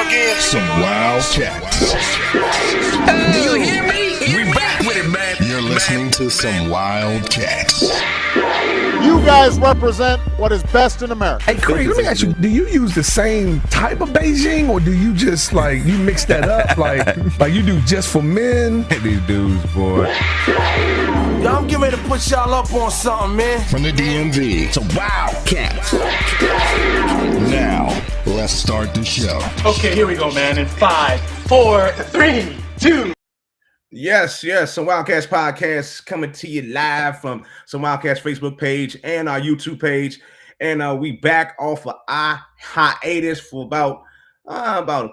again. Some wild cats. Hey, you hear me? We back with it, man. You're listening to some wild cats. You guys represent what is best in America. Hey, Craig, let me ask you, do you use the same type of Beijing, or do you just, like, you mix that up? like you do just for men? These dudes, boy. Y'all, I'm getting ready to put y'all up on something, man. From the DMV to wild cats. Now, let's start the show. Okay, here we go, man. In 5, 4, 3, 2. Yes. Some Wildcats podcast coming to you live from some Wildcats Facebook page and our YouTube page. And we back off of our hiatus for about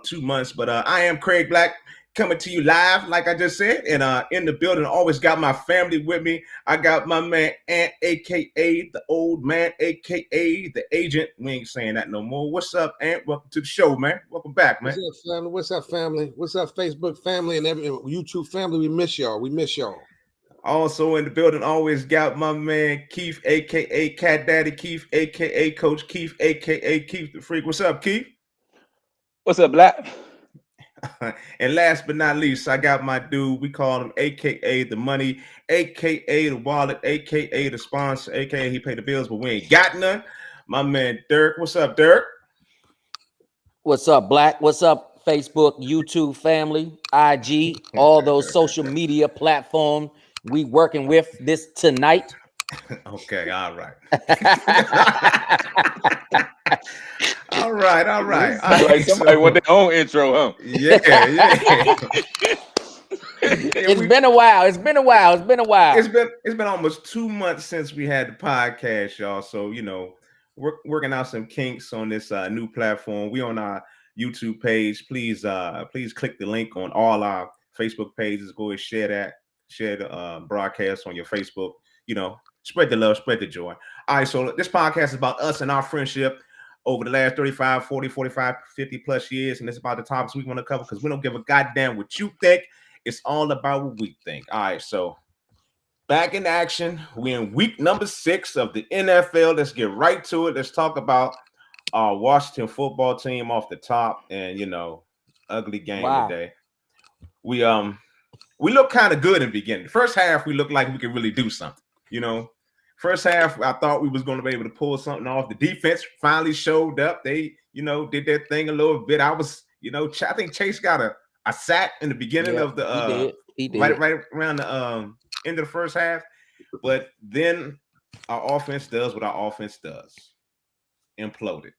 2 months. But I am Craig Black coming to you live, like I just said. And in the building, always got my family with me. I got my man Ant, a.k.a. the old man, a.k.a. the agent. We ain't saying that no more. What's up, Ant? Welcome to the show, man. Welcome back, man. What's up, family? What's up, family? What's up, Facebook family and every YouTube family? We miss y'all. Also in the building, always got my man Keith, a.k.a. Cat Daddy Keith, a.k.a. Coach Keith, a.k.a. Keith the Freak. What's up, Keith? What's up, Black? And last but not least, I got my dude. We call him a.k.a. the money, a.k.a. the wallet, a.k.a. the sponsor, a.k.a. he paid the bills, but we ain't got none. My man Dirk. What's up, Dirk? What's up, Black? What's up, Facebook, YouTube family, IG, all those social media platforms we working with this tonight? Okay, all right. All right. Somebody want their own intro, huh? Yeah. It's been a while. It's been almost 2 months since we had the podcast, y'all. So, we're working out some kinks on this new platform. We on our YouTube page. Please click the link on all our Facebook pages. Go and share the broadcast on your Facebook. Spread the love, spread the joy. All right, so this podcast is about us and our friendship over the last 35, 40, 45, 50 plus years. And it's about the topics we want to cover because we don't give a goddamn what you think. It's all about what we think. All right, so back in action. We're in week number 6 of the NFL. Let's get right to it. Let's talk about our Washington football team off the top. And, ugly game today. We look kind of good in the beginning. The first half, we looked like we could really do something, First half, I thought we was going to be able to pull something off. The defense finally showed up. They, did their thing a little bit. I was, I think Chase got a sack in the beginning of the he did. Right around the end of the first half. But then our offense does what our offense does. Imploded.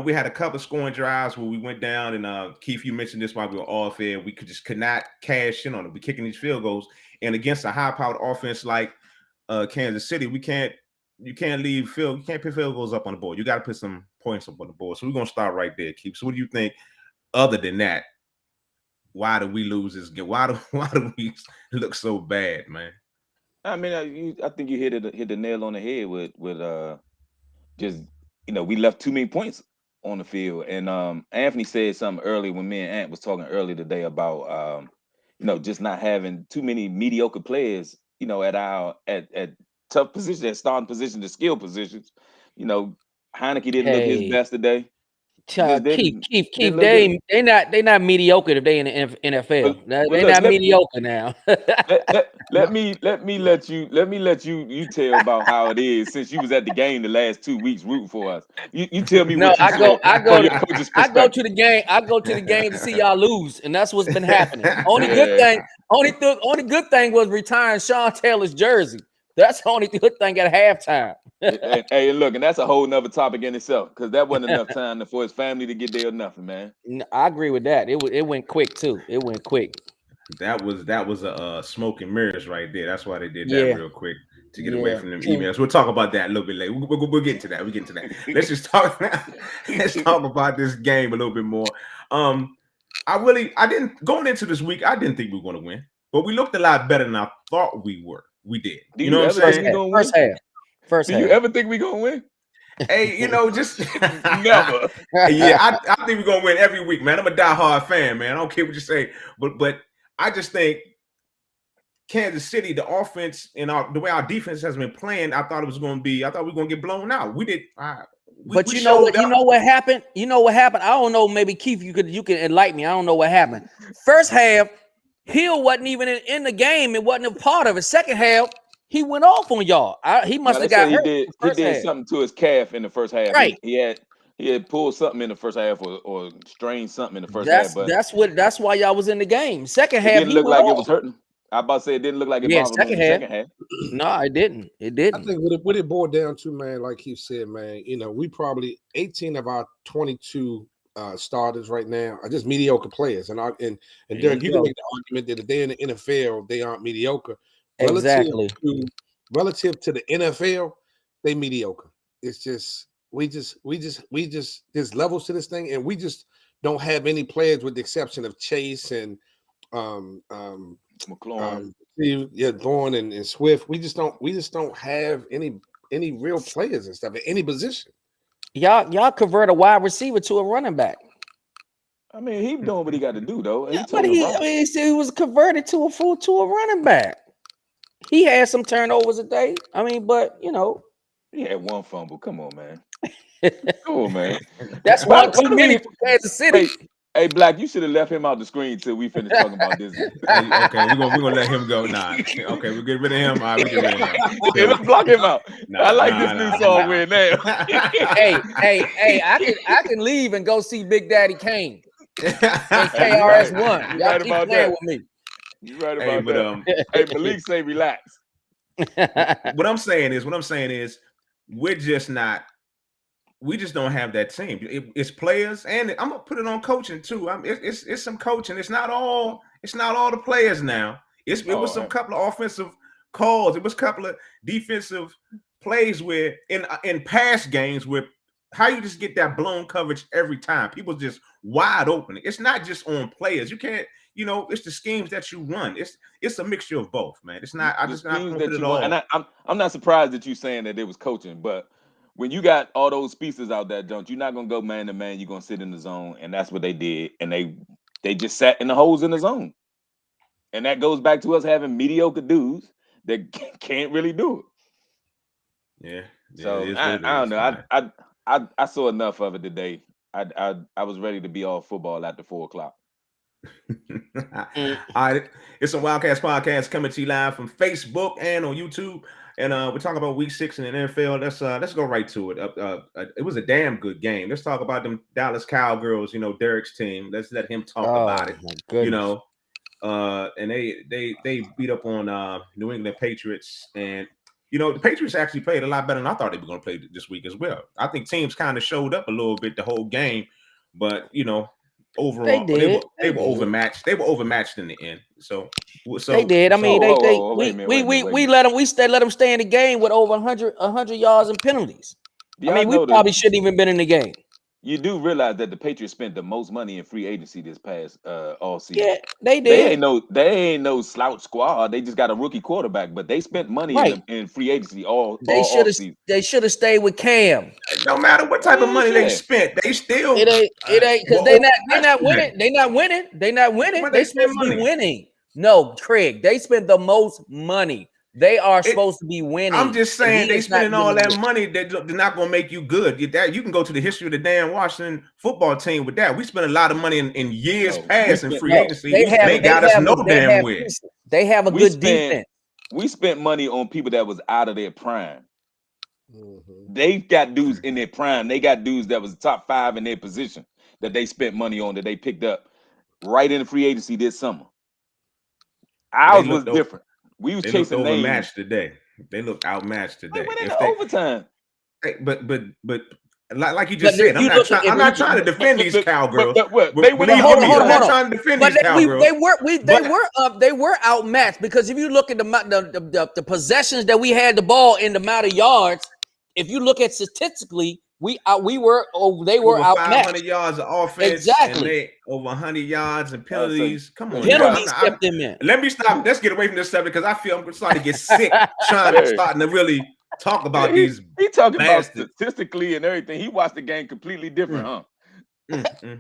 We had a couple of scoring drives where we went down, and Keith, you mentioned this while we were off air. We could not cash in on it. We're kicking these field goals, and against a high-powered offense like Kansas City, you can't put field goals up on the board. You got to put some points up on the board. So we're gonna start right there, Keith. So what do you think? Other than that, why do we lose this game? Why do we look so bad, man? I mean, I think you hit the nail on the head with just we left too many points on the field. And Anthony said something earlier when me and Ant was talking earlier today about just not having too many mediocre players, at tough positions, at starting positions, the skill positions. Heineke didn't look his best today. Keith, they not mediocre if they in the NFL. They're not mediocre now. let me let you tell about how it is since you was at the game the last 2 weeks rooting for us. You tell me. No, I go to the game to see y'all lose, and that's what's been happening. Only good thing was retiring Sean Taylor's jersey. That's the only good thing at halftime. Hey, look, and that's a whole nother topic in itself because that wasn't enough time for his family to get there or nothing, man. I agree with that. It went quick too. It went quick. That was a smoke and mirrors right there. That's why they did that real quick to get away from them emails. We'll talk about that a little bit later. We'll get into that. Let's just talk. Let's talk about this game a little bit more. Going into this week, I didn't think we were going to win, but we looked a lot better than I thought we were. We did. You know what I'm saying? First half. Do you ever think we're gonna win? Hey, just never. Yeah, I think we're gonna win every week, man. I'm a diehard fan, man. I don't care what you say, but I just think Kansas City, the offense and the way our defense has been playing, I thought we were gonna get blown out. But you know what? You know what happened? You know what happened? I don't know. Maybe Keith, you can enlighten me. I don't know what happened. First half, Hill wasn't even in the game. It wasn't a part of it. Second half, he went off on y'all. He must have got hurt. He did something to his calf in the first half. Right. He had pulled something in the first half or strained something in the first half. But that's why y'all was in the game. Second half, it didn't look like it was hurting. I about to say it didn't look like it bothered him in the second half. No, it didn't. It didn't. I think what it boiled down to, man, like he said, man, we probably 18 of our 22 starters right now are just mediocre players. And Derek, you can make the argument that if they're in the NFL, they aren't mediocre. Exactly. Relative to the NFL, they mediocre. It's just we just there's levels to this thing, and we just don't have any players with the exception of Chase and McLaurin, Bourne and Swift. We just don't have any real players and stuff at any position. Y'all convert a wide receiver to a running back. I mean, he doing what he got to do though. Yeah, but he said he was converted to a running back. He had some turnovers a day. I mean, but he had one fumble. Come on, man. Come on, man. That's one too many for Kansas City. Hey, Black, you should have left him out the screen till we finish talking about this. Okay, we're gonna let him go. Nah. Okay, we'll get rid of him. All right, we get rid of him. Yeah, let's block him out. I like this new song we're now. hey, I can leave and go see Big Daddy Kane. And KRS-One. Y'all keep playing with me. You're right about that. Hey, Malik say relax. What I'm saying is we just don't have that team. It's players, and I'm gonna put it on coaching too. It's some coaching. It's not all the players now. It was some couple of offensive calls. It was a couple of defensive plays where in past games where how you just get that blown coverage every time. People just wide open. It's not just on players. You can't. It's the schemes that you run. It's a mixture of both, man. It's not. I just not put it all. And I'm not surprised that you saying that it was coaching, but when you got all those pieces out there, don't you're not gonna go man to man. You're gonna sit in the zone, and that's what they did. And they just sat in the holes in the zone, and that goes back to us having mediocre dudes that can't really do it. Yeah. So I don't know. I saw enough of it today. I was ready to be off football after 4:00. All right, it's a Wildcats podcast coming to you live from Facebook and on YouTube, and we're talking about Week 6 in the NFL. Let's go right to it. It was a damn good game. Let's talk about them Dallas Cowgirls. Derek's team. Let's let him talk about it. And they beat up on New England Patriots, and the Patriots actually played a lot better than I thought they were going to play this week as well. I think teams kind of showed up a little bit the whole game, but overall, they were overmatched. They were overmatched in the end. So they did. I mean, we let them stay in the game with over 100 yards and penalties. I mean, we probably shouldn't even been in the game. You do realize that the Patriots spent the most money in free agency this past all season. Yeah, they did. They ain't no slouch squad. They just got a rookie quarterback, but they spent money in free agency all season. They should have stayed with Cam. No matter what type of money they spent, they still it ain't because they're not winning. They're not winning. They supposed to be winning. No, Craig, they spent the most money. They are supposed to be winning. I'm just saying they spending all that money. They're not going to make you good. You can go to the history of the damn Washington football team with that. We spent a lot of money in years past in free agency. They got us no damn way. They have a good defense. We spent money on people that was out of their prime. Mm-hmm. They got dudes in their prime. They got dudes that was top 5 in their position that they spent money on that they picked up right in the free agency this summer. Ours was different. We was chasing overmatched today. They looked outmatched today. They went into overtime. But like you just said, I'm not trying to defend these Cowgirls. I'm not trying to defend these Cowgirls. They were outmatched because if you look at the possessions that we had the ball in the amount of yards, if you look at statistically, they were outmatched. 500 yards of offense, exactly. And they over 100 yards and penalties. Come on, penalties kept them in. Let me stop. Let's get away from this subject because I feel I'm starting to get sick starting to really talk about these. He talking about statistically and everything. He watched the game completely different, huh?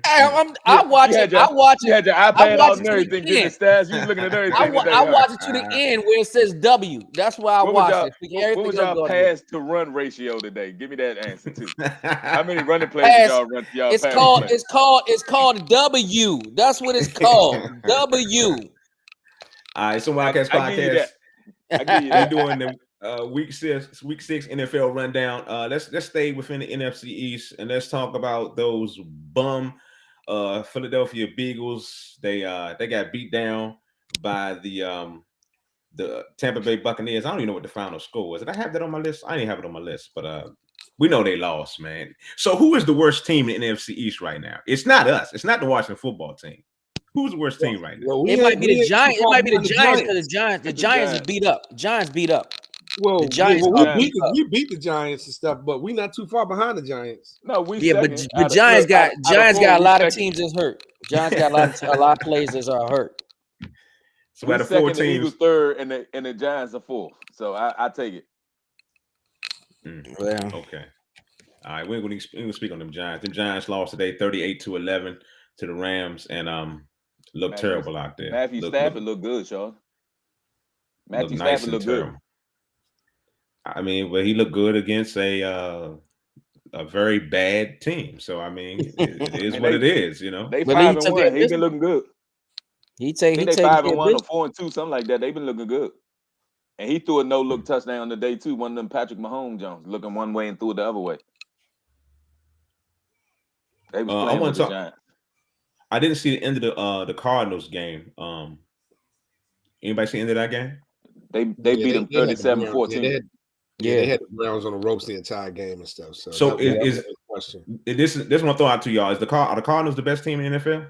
I watch it. I watch it. You had your iPad out and everything, getting the stats. You looking at everything. I watch it to the end where it says W. That's why I watch it. What was y'all pass to run ratio today? Give me that answer too. How many running plays y'all run? It's called W. That's what it's called. W. All right, so Wildcats podcast. We're doing the week six NFL rundown. Let's stay within the NFC East and let's talk about those bum Philadelphia Beagles. They got beat down by the Tampa Bay Buccaneers. I don't even know what the final score was. Did I have that on my list? I didn't have it on my list, but we know they lost, man. So who is the worst team in the NFC East right now? It's not us. It's not the Washington football team. Who's the worst team right now? It might be the Giants. It might be the Giants because the Giants is beat up. Giants beat up. Well, the Giants we beat the Giants and stuff, but we're not too far behind the Giants. No, but Giants got a lot of teams that's hurt. Giants got a lot of players that are hurt. So out of 4 teams, the Eagles third, and the Giants are fourth. So I take it. Well, okay. All right, we're going to speak on them Giants. The Giants lost today, 38-11 to the Rams, and looked terrible out there. Matthew Stafford looked good, y'all. Matthew Stafford looked good. I mean, well, he looked good against a very bad team. So I mean, it is what it is, you know. They 5-1. He's been looking good. He 5-1 or 4-2, something like that. They've been looking good. And he threw a no-look touchdown today too. One of them Patrick Mahomes Jones looking one way and threw it the other way. They was playing with the Giants. I didn't see the end of the Cardinals game. Anybody see the end of that game? They beat them 37-14. They had the Browns on the ropes the entire game and stuff. So this is what I'm throwing out to y'all. Are the Cardinals the best team in the NFL?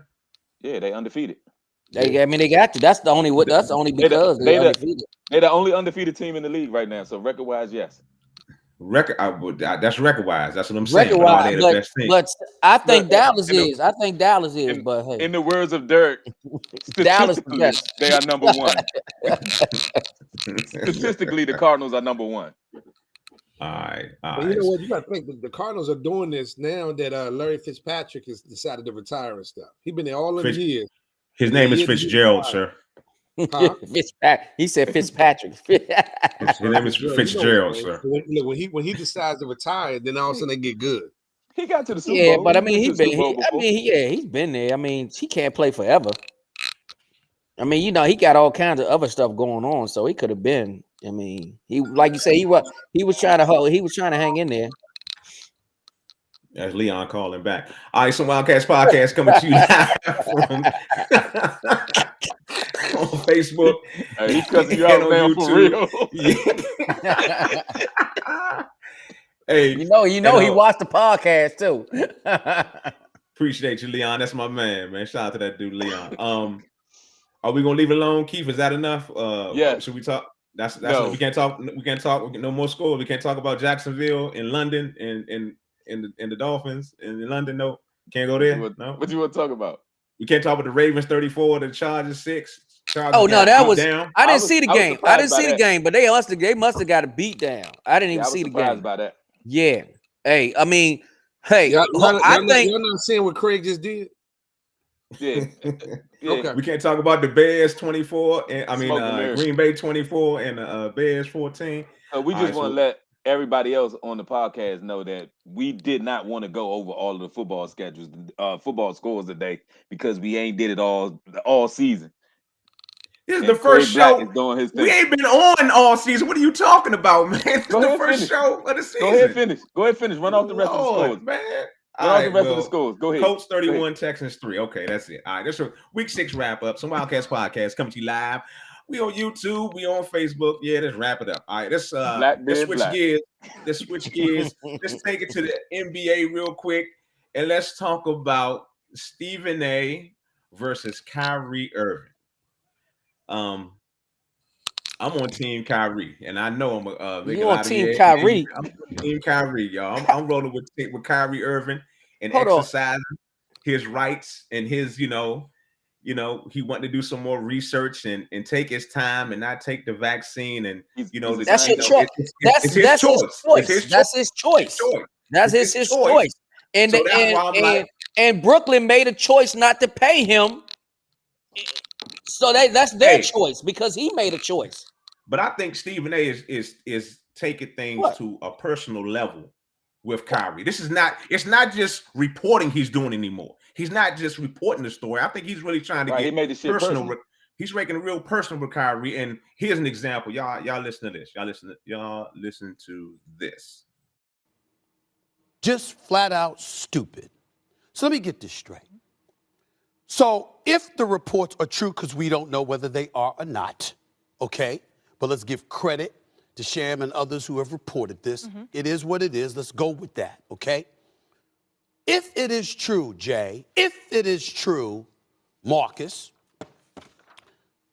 Yeah, they undefeated. They got to. That's the only because they're undefeated. They're the only undefeated team in the league right now. So record wise, yes. That's record wise. That's what I'm saying. But I think Dallas is. But hey, in the words of Dirk, Dallas, yes. They are number one. Statistically, the Cardinals are number one. All right. But you know what? You got to think the Cardinals are doing this now that Larry Fitzpatrick has decided to retire and stuff. He's been there all of the years. His name is Fitzgerald, sir. Huh? He said Fitzpatrick. His name is Fitzgerald, sir. When he decides to retire, then all of a sudden they get good. He got to the Super Bowl. Yeah, but I mean, he's been there. I mean, he can't play forever. I mean, you know, he got all kinds of other stuff going on, so he could have been. I mean, he like you say, he was trying to hang in there. That's Leon calling back. All right, some Wildcats podcast coming to you live on Facebook. He's cussing you out now for real. Hey, you know, he watched the podcast too. Appreciate you, Leon. That's my man. Shout out to that dude, Leon. Are we gonna leave it alone, Keith? Is that enough? Yeah. Should we talk? That's no. We can't talk. No more score. We can't talk about Jacksonville in London and the Dolphins in London. No, can't go there. No. What do you want to talk about? We can't talk about the Ravens 34, the Chargers 6. Oh no, that was down. I didn't see the game. I didn't see the game, but they must have got a beat down. I didn't even see the game. By that. Yeah. Hey, I mean, hey, I think you're not seeing what Craig just did. Yeah. Okay. We can't talk about the Bears 24 and Green Bay 24 and Bears 14. We just want to let everybody else on the podcast know that we did not want to go over all of the football schedules, football scores today because we ain't did it all season. This is the first show. We ain't been on all season. What are you talking about, man? This is the first show of the season. Go ahead, finish. Run off the rest of the scores, man. Run off the rest of the scores. Go ahead. Colts 31, Texans 3. Okay, that's it. All right, that's a week 6 wrap up. Some Wildcats podcast coming to you live. We on YouTube. We on Facebook. Yeah, let's wrap it up. All right, let's switch gears. Let's switch gears. Let's take it to the NBA real quick, and let's talk about Stephen A. versus Kyrie Irving. I'm on Team Kyrie, and I know I'm you on Team Kyrie. I'm on Team Kyrie, y'all. I'm rolling with Kyrie Irving and exercising his rights and his, you know, he wanted to do some more research and take his time and not take the vaccine. And that's your choice. That's his choice. That's his choice. That's his choice. And So that's why I'm like, and Brooklyn made a choice not to pay him. So that's their choice because he made a choice. But I think Stephen A is taking things to a personal level with Kyrie. It's not just reporting he's doing anymore. He's not just reporting the story. I think he's really trying to get he made the shit personal. He's making it real personal with Kyrie. And here's an example. Y'all listen to this. Y'all listen to this. Just flat out stupid. So let me get this straight. So if the reports are true, because we don't know whether they are or not, okay? But let's give credit to Sham and others who have reported this. Mm-hmm. It is what it is. Let's go with that, okay? If it is true, Jay, if it is true, Marcus,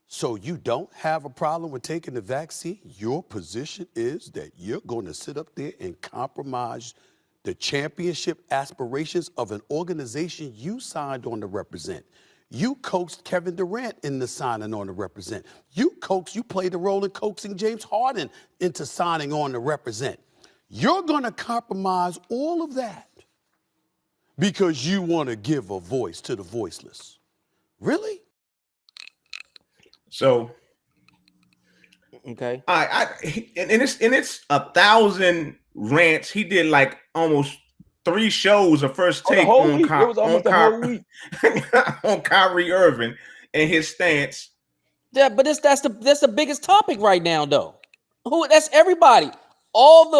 so you don't have a problem with taking the vaccine, your position is that you're going to sit up there and compromise the championship aspirations of an organization you signed on to represent. You coaxed Kevin Durant into signing on to represent. You played the role in coaxing James Harden into signing on to represent. You're going to compromise all of that because you want to give a voice to the voiceless. Really? So, okay. And it's 1,000 rants. He did like almost 3 shows of First Take on Kyrie Irving and his stance. Yeah, but that's the biggest topic right now, though. That's everybody. All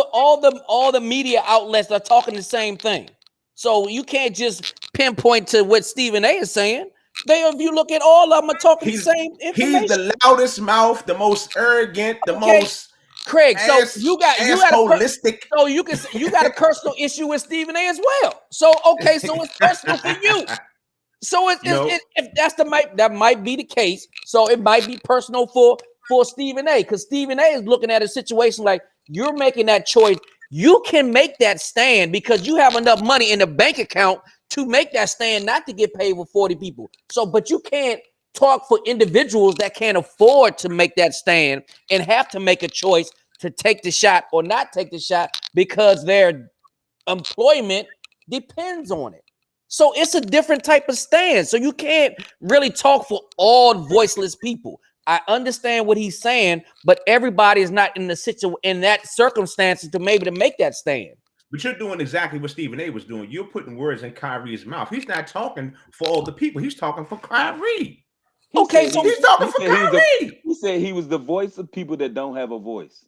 the media outlets are talking the same thing. So you can't just pinpoint to what Stephen A is saying. If you look at all of them, are talking the same information. He's the loudest mouth, the most arrogant, the most. Craig, so you got holistic. So you got a personal issue with Stephen A as well. So so it's personal for you. So if that might be the case. So it might be personal for Stephen A because Stephen A is looking at a situation like you're making that choice. You can make that stand because you have enough money in the bank account to make that stand, not to get paid with 40 people. So, but you can't talk for individuals that can't afford to make that stand and have to make a choice to take the shot or not take the shot because their employment depends on it. So it's a different type of stand. So you can't really talk for all voiceless people. I understand what he's saying, but everybody is not in that circumstances to make that stand. But you're doing exactly what Stephen A was doing. You're putting words in Kyrie's mouth. He's not talking for all the people. He's talking for Kyrie. He's talking for Kyrie. He said he was the voice of people that don't have a voice.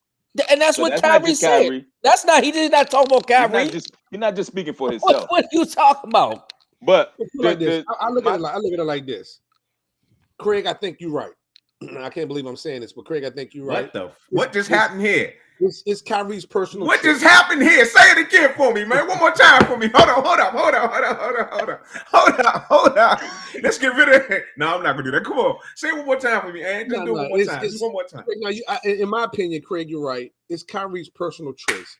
And that's what Kyrie said. Kyrie. He did not talk about Kyrie. He's not just speaking for himself. What are you talking about? But I look at it like this. Craig, I think you're right. I can't believe I'm saying this, but Craig, I think you're right. What just happened here? It's Kyrie's personal. What just happened here? Say it again for me, man. One more time for me. Hold on. Let's get rid of it. No, I'm not gonna do that. Come on, say it one more time for me, and just do it one more time. Just one more time. In my opinion, Craig, you're right. It's Kyrie's personal choice.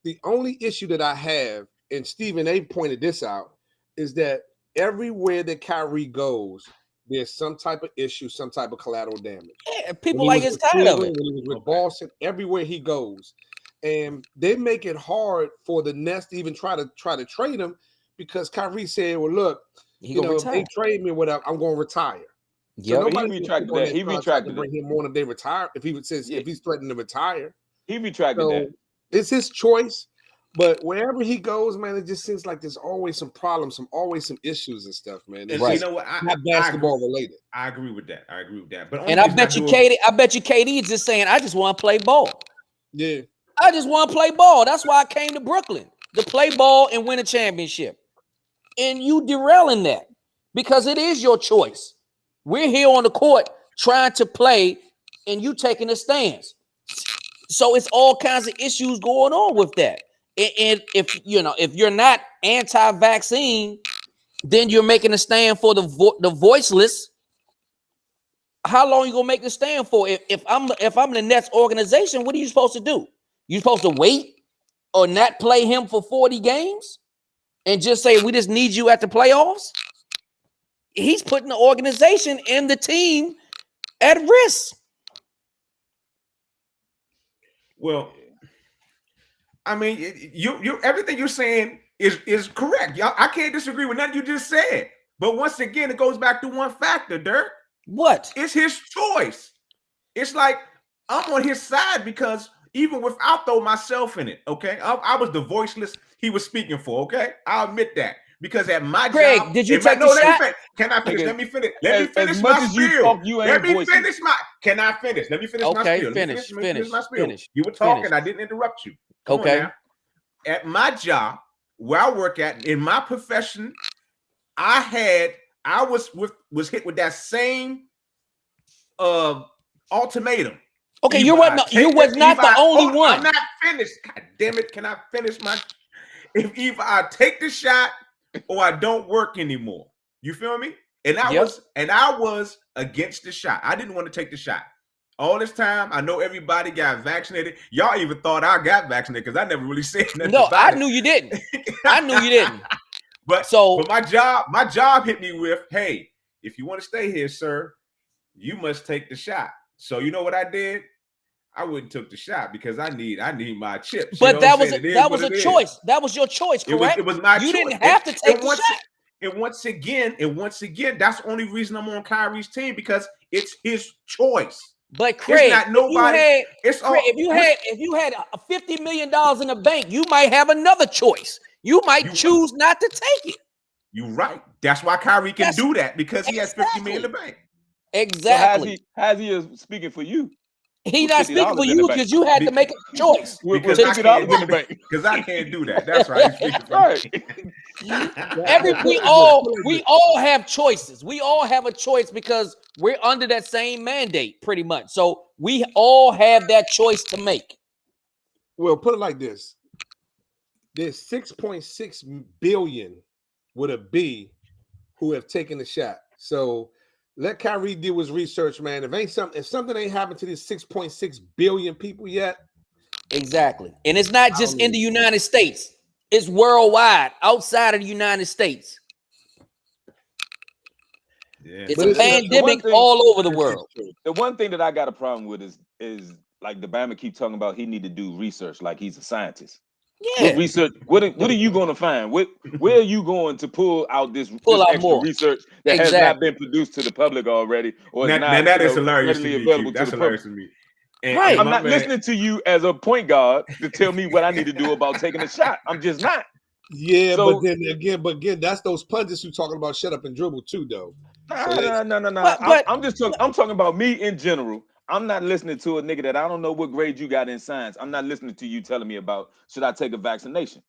The only issue that I have, and Stephen A pointed this out, is that everywhere that Kyrie goes, there's some type of issue, some type of collateral damage. Yeah, people like it's tired of it. When he was with Boston, everywhere he goes, and they make it hard for the Nets to even try to trade him because Kyrie said, "Well, look, if they trade me, whatever, I'm going to retire." Yeah, so he retracted that. He retracted to bring him on if they retire. If he's threatening to retire, he retracted that. It's his choice. But wherever he goes, man, it just seems like there's always some problems, some issues and stuff, man. It's you know what? Not basketball related. I agree with that. But I bet you KD is just saying, I just want to play ball. Yeah. I just want to play ball. That's why I came to Brooklyn, to play ball and win a championship. And you derailing that because it is your choice. We're here on the court trying to play and you taking a stance. So it's all kinds of issues going on with that. And if you're not anti-vaccine, then you're making a stand for the voiceless. How long are you gonna make the stand for? If I'm the Nets organization, what are you supposed to do? You supposed to wait or not play him for 40 games and just say we just need you at the playoffs? He's putting the organization and the team at risk. Well, I mean, you everything you're saying is correct. Y'all, I can't disagree with nothing you just said. But once again, it goes back to one factor, Dirk. What? It's his choice. It's like I'm on his side because even without throw myself in it, okay, I was the voiceless he was speaking for. Okay, I'll admit that. Because at my Craig, job, did you take the shot? Can I finish? Let me finish. Let me finish my spiel. Can I finish? Let me finish my spiel. Finish my spiel. You were talking. I didn't interrupt you. Come on now. At my job, where I work at, in my profession, I was hit with that same ultimatum. Okay, you was not the only one. I'm not finished. God damn it! Can I finish my? If either I take the shot or I don't work anymore. You feel me? And I was against the shot. I didn't want to take the shot. All this time, I know everybody got vaccinated. Y'all even thought I got vaccinated because I never really said nothing. No, I knew you didn't. I knew you didn't. But my job hit me with, hey, if you want to stay here, sir, you must take the shot. So you know what I did? I wouldn't took the shot because I need my chips. But that was a choice. That was your choice, correct? It was my choice. You didn't have to take the shot. And once again, that's the only reason I'm on Kyrie's team because it's his choice. But Craig, not nobody. If you had a $50 million in the bank, you might have another choice. You might choose not to take it. You're right. That's why Kyrie can do that because he has $50 million in the bank. Exactly. So how's he speaking for you? He's not speaking for you because you had to make a choice. Because I can't do that. That's right. He's speaking for me. We all have choices. We all have a choice because we're under that same mandate, pretty much. So we all have that choice to make. Well, put it like this: there's 6.6 billion with a B who have taken the shot. So let Kyrie do his research, man. If something ain't happened to these 6.6 billion people yet. Exactly. And it's not just in the United States. It's worldwide, outside of the United States. Yeah. It's a pandemic all over the world. The one thing that I got a problem with is like the Bama keep talking about he need to do research like he's a scientist. Yeah. What research? What are you going to find? Where are you going to pull out this extra more research that has not been produced to the public already, or is not that is hilarious readily to me, available that's to the hilarious public? To me. And right. I'm not listening to you as a point guard to tell me what I need to do about taking a shot. I'm just not. Yeah, so, but again, that's those pundits who talking about shut up and dribble too, though. No. I'm talking about me in general. I'm not listening to a nigga that I don't know what grade you got in science. I'm not listening to you telling me about should I take a vaccination.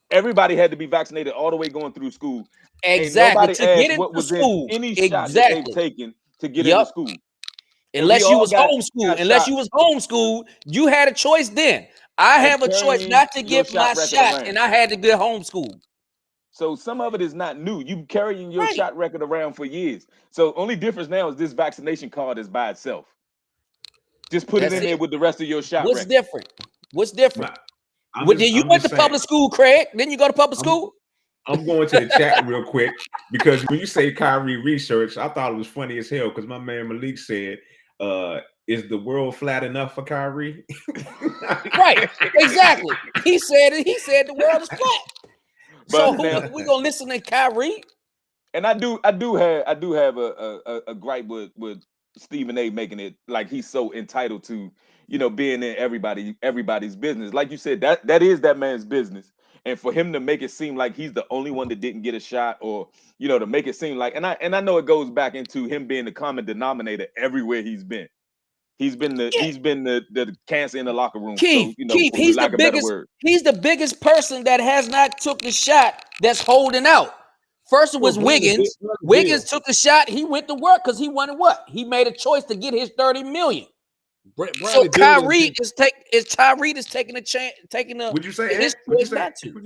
Everybody had to be vaccinated all the way going through school. Exactly. To get into school. Any shot that they've taken to get into school. Unless you was homeschooled, you had a choice then. I have a choice not to get my shot, and I had to get homeschooled. So some of it is not new. You carrying your shot record around for years. So only difference now is this vaccination card is by itself. Just put it in there with the rest of your shot. What's different? What's different? You went to public school, Craig? Didn't you go to public school? I'm going to the chat real quick because when you say Kyrie research, I thought it was funny as hell because my man Malik said, is the world flat enough for Kyrie? Right, exactly. He said it. He said the world is flat. So we're gonna listen to Kyrie. And I do have a gripe with Stephen A making it like he's so entitled to, being in everybody's business. Like you said, that is that man's business. And for him to make it seem like he's the only one that didn't get a shot, or to make it seem like, and I know it goes back into him being the common denominator everywhere he's been. He's been the cancer in the locker room. Keith, he's the biggest person that has not took the shot that's holding out. First it was Wiggins. Wiggins took the shot. He went to work because he wanted what? He made a choice to get his $30 million. So Kyrie is taking a chance, Would you say his choice not to?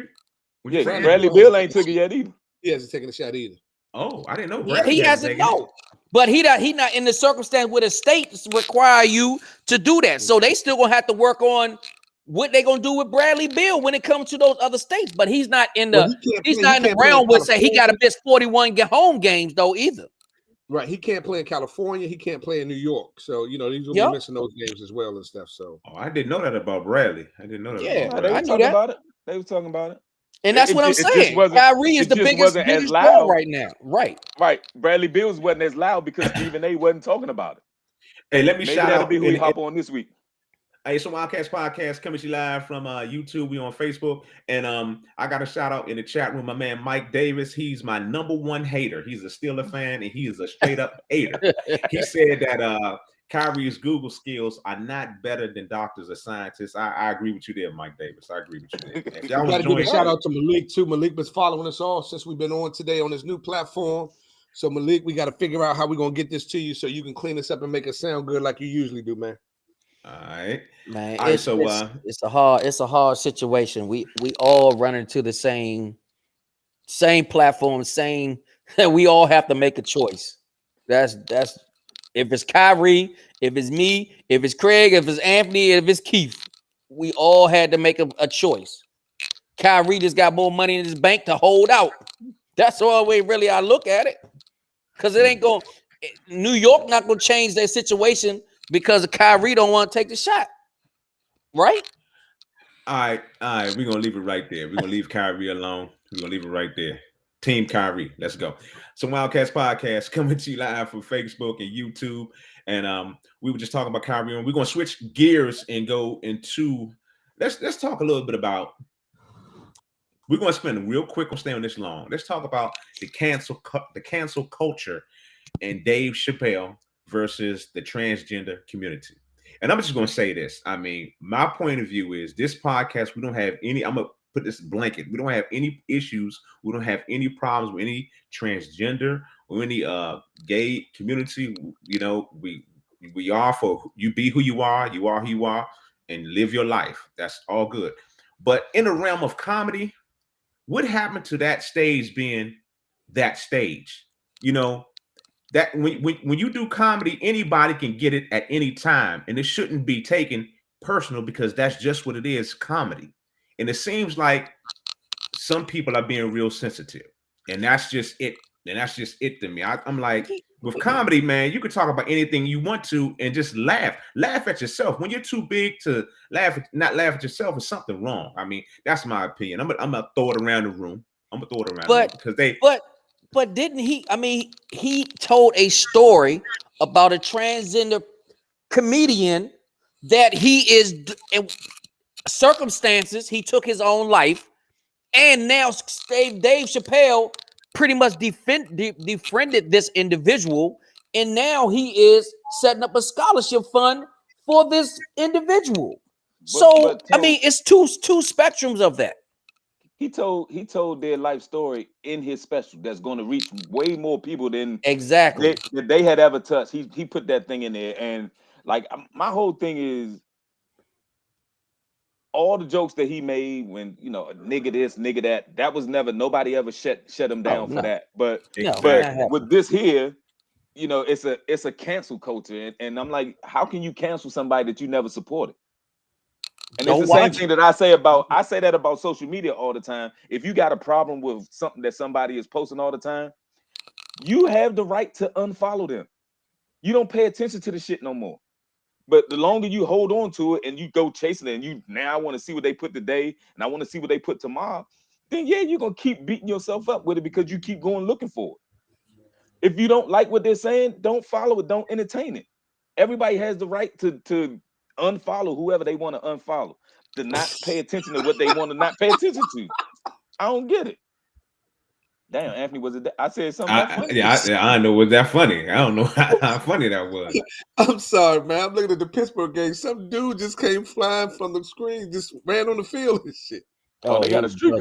Bradley Beal ain't took it yet either. He hasn't taken a shot either. Oh, I didn't know. He hasn't. No, but he not in the circumstance where the states require you to do that. So they still gonna have to work on what they gonna do with Bradley Beal when it comes to those other states. But he's not in the realm where say he got to miss 41 home games though either. Right, he can't play in California. He can't play in New York. So he's gonna be missing those games as well and stuff. So I didn't know that about Bradley. I didn't know that. Yeah, they were talking about it. They were talking about it. And that's what I'm saying. Kyrie is the biggest draw right now. Right. Bradley Bills wasn't as loud because Stephen A wasn't talking about it. Hey, let me shout out. Maybe that'll be who we hop on this week. Hey, so Wildcats Podcast coming to you live from YouTube. We on Facebook, and I got a shout out in the chat room. My man Mike Davis, he's my #1 hater. He's a Steeler fan, and he is a straight up hater. He said that Kyrie's Google skills are not better than doctors or scientists. I agree with you there, Mike Davis. I agree with you there. We got to give a shout out to Malik too. Malik was following us all since we've been on today on this new platform. So Malik, we got to figure out how we're gonna get this to you so you can clean us up and make it sound good like you usually do, man. All right, man. All right, It's a hard situation. We all run into the same platform, we all have to make a choice. That's if it's Kyrie, if it's me, if it's Craig, if it's Anthony, if it's Keith, we all had to make a choice. Kyrie just got more money in his bank to hold out. That's the only way really I look at it. Because it ain't going. New York not going to change their situation because Kyrie don't want to take the shot. Right? All right. We're going to leave it right there. We're going to leave Kyrie alone. We're going to leave it right there. Team Kyrie. Let's go. So Wildcats Podcast coming to you live from Facebook and YouTube. And we were just talking about Kyrie. And we're going to switch gears and go into let's talk a little bit about. We're going to spend real quick on staying this long. Let's talk about the cancel culture and Dave Chappelle versus the transgender community. And I'm just going to say this. I mean, my point of view is this podcast, we don't have any, I'm going to put this blanket. We don't have any issues. We don't have any problems with any transgender or any gay community. You know, we are for you be who you are who you are, and live your life. That's all good. But in the realm of comedy, what happened to that stage being that stage? You know, that when you do comedy, anybody can get it at any time, and it shouldn't be taken personal because that's just what it is, comedy. And it seems like some people are being real sensitive, and that's just it. And that's just it to me. I'm like, with comedy, man, you can talk about anything you want to and just laugh at yourself. When you're too big to not laugh at yourself, is something wrong. I mean, that's my opinion. I'm gonna throw it around the room. But didn't he? I mean, he told a story about a transgender comedian that he is in circumstances. He took his own life, and now Dave Chappelle pretty much defriended this individual, and now he is setting up a scholarship fund for this individual. I mean, it's two spectrums of that. He told their life story in his special that's going to reach way more people than they had ever touched. He put that thing in there, and like my whole thing is all the jokes that he made when, you know, nigga this, nigga that was never, nobody ever shut him down for that. But with this here, you know, it's a cancel culture. And I'm like, how can you cancel somebody that you never supported? And it's the same thing that I say that about social media all the time. If you got a problem with something that somebody is posting all the time, you have the right to unfollow them. You don't pay attention to the shit no more. But the longer you hold on to it and you go chasing it, and I want to see what they put today and I want to see what they put tomorrow, then yeah, you're gonna keep beating yourself up with it because you keep going looking for it. If you don't like what they're saying, don't follow it, don't entertain it. Everybody has the right to unfollow whoever they want to unfollow, to not pay attention to what they want to not pay attention to. I don't get it. Damn, Anthony, was it? I said something. I know. Was that funny? I don't know how funny that was. I'm sorry, man. I'm looking at the Pittsburgh game. Some dude just came flying from the screen, just ran on the field and shit. Oh, they got a streak.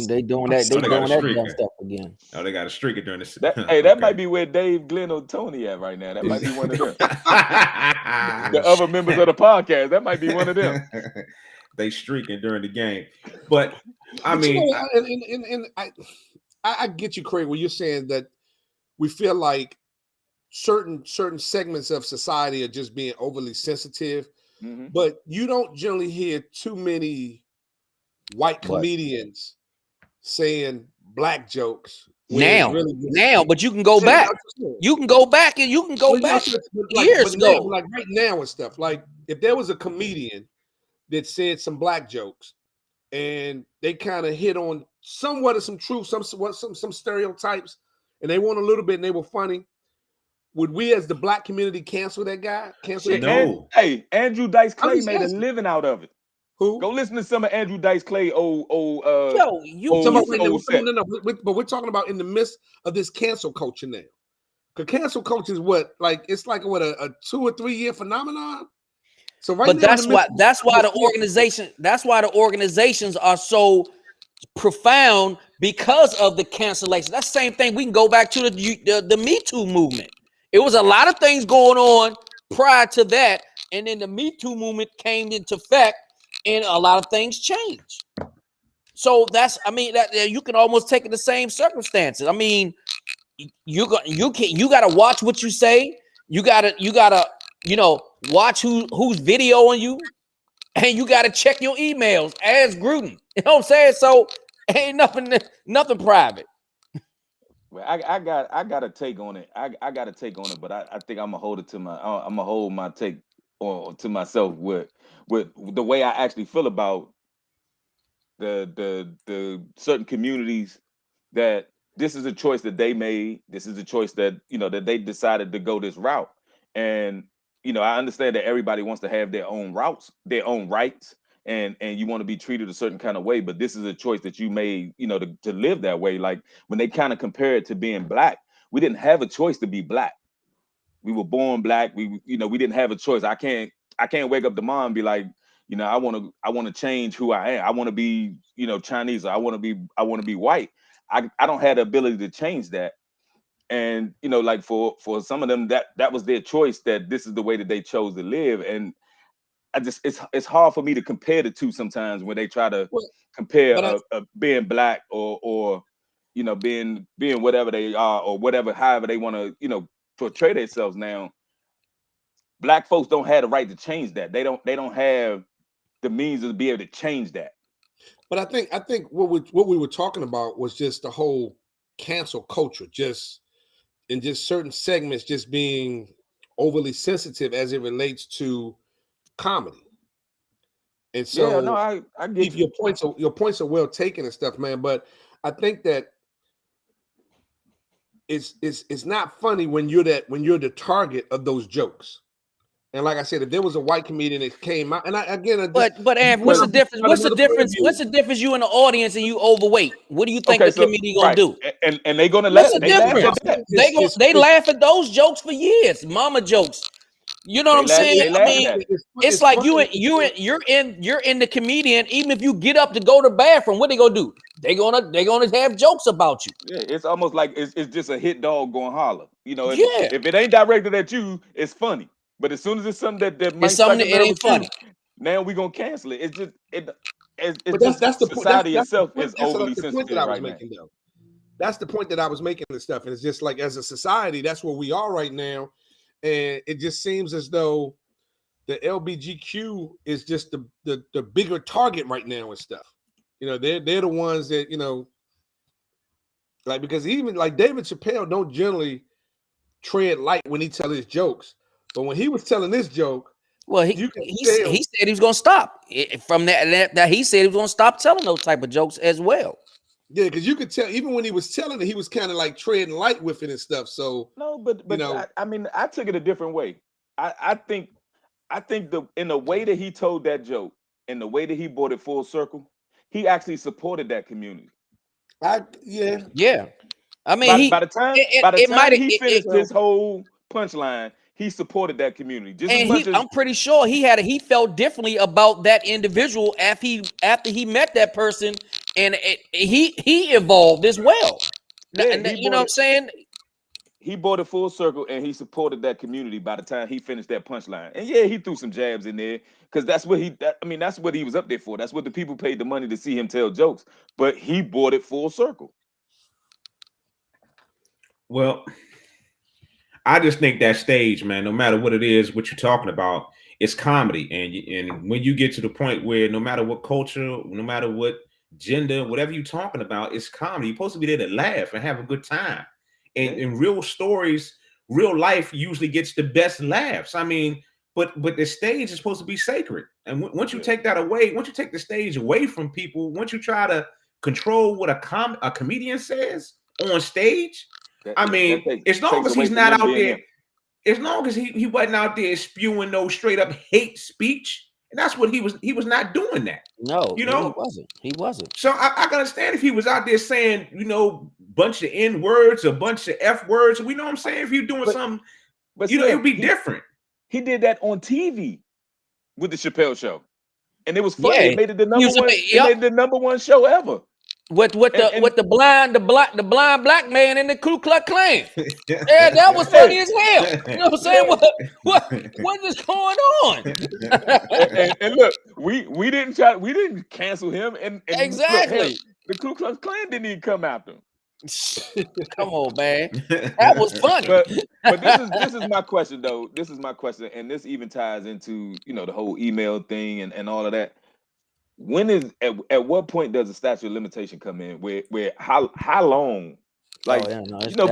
They doing that. They doing that stuff again. Oh, they got a streak during this. That might be where Dave, Glenn, or Tony at right now. That might be one of them. The other members of the podcast. That might be one of them. They streaking during the game, but I mean, I get you, Craig, when you're saying that we feel like certain segments of society are just being overly sensitive, but you don't generally hear too many white comedians saying black jokes now, but you can go back. You can go back and you can go back years ago. Like right now and stuff. Like if there was a comedian that said some black jokes and they kind of hit on somewhat of some truth, some stereotypes, and they won a little bit, and they were funny. Would we, as the black community, cancel that guy? Cancel that? No. Hey, Andrew Dice Clay made a living out of it. Who? Go listen to some of Andrew Dice Clay Yo, but we're talking about in the midst of this cancel culture now. Because cancel culture is what, like, it's like what a 2 or 3 year phenomenon. So right now, that's why the organizations are so profound, because of the cancellation. That's the same thing. We can go back to the Me Too movement. It was a lot of things going on prior to that, and then the Me Too movement came into effect, and a lot of things changed. So that you can almost take it the same circumstances. I mean, you got to watch what you say. You gotta watch who's videoing you, and you got to check your emails as Gruden. You know what I'm saying? So ain't nothing private. Well, I got a take on it. I got a take on it, but I think I'm gonna hold it to I'm gonna hold my take to myself with the way I actually feel about the certain communities, that this is a choice that they made. This is a choice that that they decided to go this route. And I understand that everybody wants to have their own routes, their own rights, and you want to be treated a certain kind of way. But this is a choice that you made, to live that way. Like when they kind of compare it to being black, we didn't have a choice to be black. We were born black. We didn't have a choice. I can't wake up tomorrow and be like, I want to change who I am. I want to be, Chinese. Or I want to be white. I don't have the ability to change that. And like for some of them, that was their choice, that this is the way that they chose to live. And it's hard for me to compare the two sometimes when they try to compare being black or being whatever they are, or whatever, however they want to portray themselves. Now, black folks don't have the right to change that. They don't have the means to be able to change that. But I think what we were talking about was just the whole cancel culture, just certain segments just being overly sensitive as it relates to comedy. And so I get your points are well taken and stuff, man. But I think that it's not funny when you're the target of those jokes. And like I said, if there was a white comedian that came out, and what's the difference? What's the difference? What's the difference? You in the audience and you overweight. What do you think the comedian gonna do? And they gonna laugh. They laugh at those jokes for years, mama jokes. You know what I'm saying? I mean, it's like you're in the comedian. Even if you get up to go to the bathroom, what they gonna do? They gonna have jokes about you. Yeah, it's almost like it's just a hit dog going holler. If it ain't directed at you, it's funny. But as soon as it's something that might it ain't funny. Now we gonna cancel it. It's just that's the society itself is overly sensitive right now. That's the point that I was making and stuff. And it's just like, as a society, that's where we are right now. And it just seems as though the LBGQ is just the bigger target right now and stuff. They're the ones that, like, because even like David Chappelle don't generally tread light when he tells his jokes. But when he was telling this joke, well, he said he was gonna stop from that. He said he was gonna stop telling those type of jokes as well. Yeah, because you could tell even when he was telling it, he was kind of like treading light with it and stuff. So no, but I took it a different way. I think in the way that he told that joke and the way that he brought it full circle, he actually supported that community. Yeah. I mean, by the time he finished his whole punchline, he supported that community. I'm pretty sure he felt differently about that individual after he met that person, and he evolved as well. Yeah, you know what I'm saying? He brought it full circle, and he supported that community by the time he finished that punchline. And yeah, he threw some jabs in there because that's what he was up there for. That's what the people paid the money to see him tell jokes. But he brought it full circle. Well, I just think that stage, man, no matter what it is, what you're talking about, it's comedy. And when you get to the point where no matter what culture, no matter what gender, whatever you're talking about, it's comedy. You're supposed to be there to laugh and have a good time. And in real stories, real life usually gets the best laughs. I mean, but the stage is supposed to be sacred. And once you take that away, once you take the stage away from people, once you try to control what a comedian says on stage, as long as he's not out there, as long as he wasn't out there spewing no straight up hate speech, and that's what he was not doing that. No, you know, he wasn't. So I can understand if he was out there saying, bunch of N words, a bunch of F words. We know what I'm saying. If you're doing something, but it would be different. He did that on TV with the Chappelle Show, and it was funny. It made it the number one. It made the number one show ever. With the blind black man in the Ku Klux Klan. Yeah, that was funny as hell. You know what I'm saying? What is going on? and look, we didn't cancel him. And exactly, look, hey, the Ku Klux Klan didn't even come after him. Come on, man. That was funny. But this is my question though. This is my question, and this even ties into the whole email thing and all of that. When is at what point does the statute of limitation come in? Where how long? Like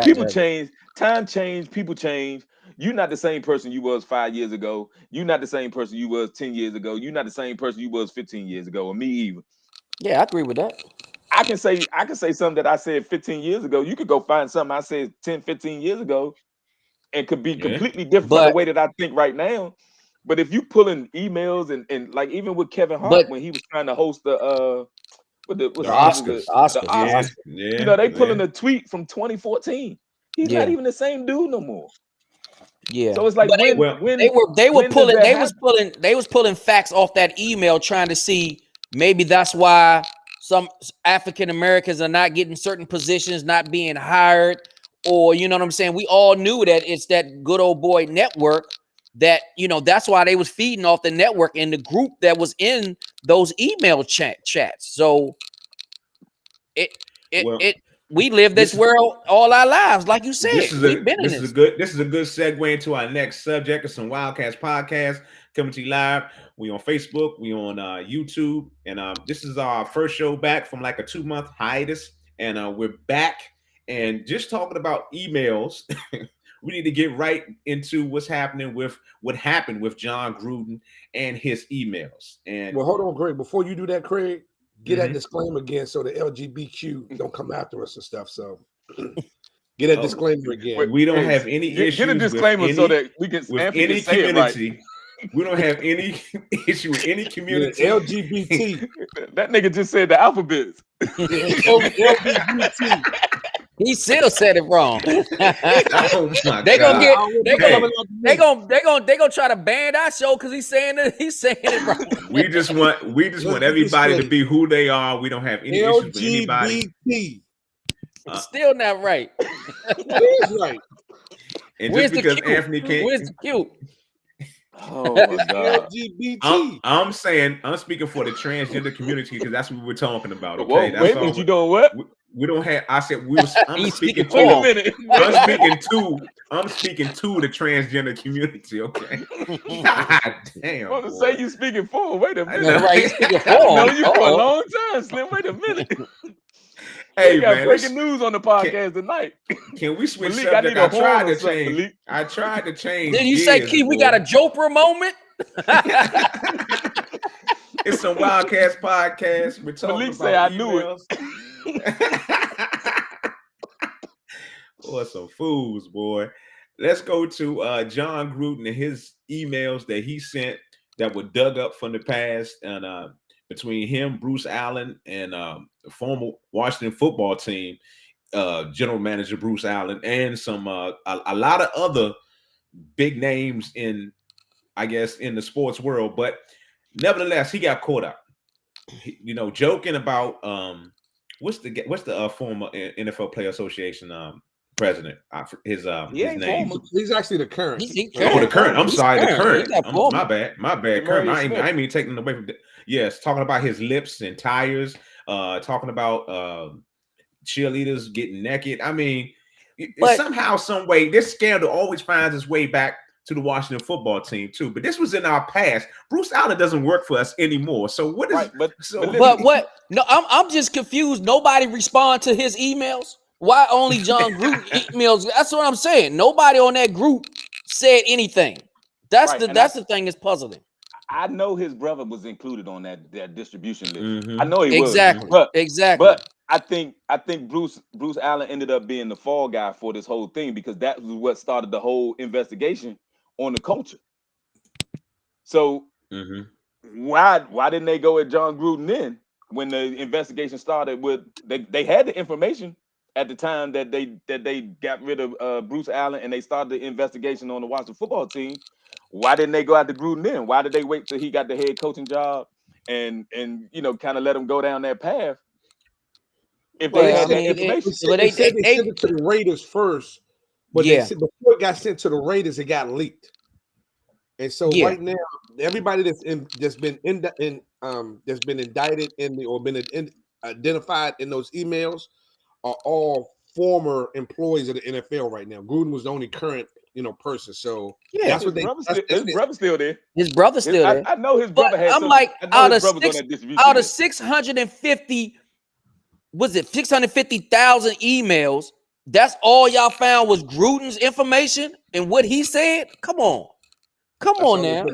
people change, time change, people change. You're not the same person you was 5 years ago. You're not the same person you was 10 years ago. You're not the same person you was 15 years ago, or me either. Yeah, I agree with that. I can say something that I said 15 years ago. You could go find something I said 10, 15 years ago and could be completely different from the way that I think right now. But if you pulling emails and like even with Kevin Hart when he was trying to host the Oscars. They pulling a tweet from 2014. He's not even the same dude no more. Yeah. So it's like when they was pulling facts off that email trying to see maybe that's why some African Americans are not getting certain positions, not being hired, or you know what I'm saying? We all knew that it's that good old boy network that, that's why they was feeding off the network and the group that was in those email chats. So we live this world all our lives, like you said. This is a good segue into our next subject of some Wildcats podcast coming to you live. We on Facebook, we on YouTube, and this is our first show back from like a 2-month hiatus, and we're back and just talking about emails. We need to get right into what's happening with what happened with John Gruden and his emails. And hold on, Greg. Before you do that, Craig, get that disclaimer again so the LGBTQ don't come after us and stuff. So get that disclaimer again. We don't have any issues. Get a disclaimer so that we can with any community. We don't have any issue with any community. LGBT. That nigga just said the alphabets. LGBT. He still said it wrong. They gonna try to ban our show because he's saying it wrong. We just want everybody to be who they are. We don't have any issues with anybody. Still not right. It is right. And just because Anthony can't, where's the cute? Oh my God. LGBT. I'm speaking for the transgender community because that's what we're talking about. Okay, whoa, wait a minute, you doing what? We don't have. I said I'm speaking to. I'm speaking to the transgender community. Okay. God damn. I want to say you speaking for. Wait a minute. Right, I've known you for a long time, Slim. Wait a minute. Hey, we got man, breaking news on the podcast tonight. Can we switch Malik, subject? I tried to change. Did you say, Keith, we got a Joper moment? It's some Wildcats podcast. We're talking Malik about say I emails. knew it. Boy, some fools, boy. Let's go to John Gruden and his emails that he sent that were dug up from the past, and between him, Bruce Allen, and the former Washington football team general manager Bruce Allen, and some a lot of other big names in the sports world. But nevertheless, he got caught up. Joking about what's the former NFL Player Association president? His name. He's actually the current. The current. I'm sorry, the current. My bad. Current. I ain't mean taking away from. Yes, talking about his lips and tires. Talking about cheerleaders getting naked. I mean, somehow, some way, this scandal always finds its way back to the Washington football team too. But this was in our past. Bruce Allen doesn't work for us anymore. So what is? Right, but what? No, I'm just confused. Nobody respond to his emails. Why only John Gruden emails? That's what I'm saying. Nobody on that group said anything. That's Right, that's the thing that's puzzling. I know his brother was included on that distribution list. Mhm. I know he Exactly. was, Exactly. but I think Bruce Allen ended up being the fall guy for this whole thing because that was what started the whole investigation on the culture. So why didn't they go at John Gruden then when the investigation started? With they had the information at the time that they got rid of Bruce Allen and they started the investigation on the Washington football team. Why didn't they go after Gruden then? Why did they wait till he got the head coaching job and kind of let him go down that path? If they had that information, they said they sent it to the Raiders first, but they said before it got sent to the Raiders, it got leaked. And so right now, everybody that's been indicted or been identified in those emails are all former employees of the NFL right now. Gruden was the only current person. So that's what his brother's still there. His brother's still there. I know his brother had. I'm like out of 650,000 emails. That's all y'all found was Gruden's information and what he said. Come on now.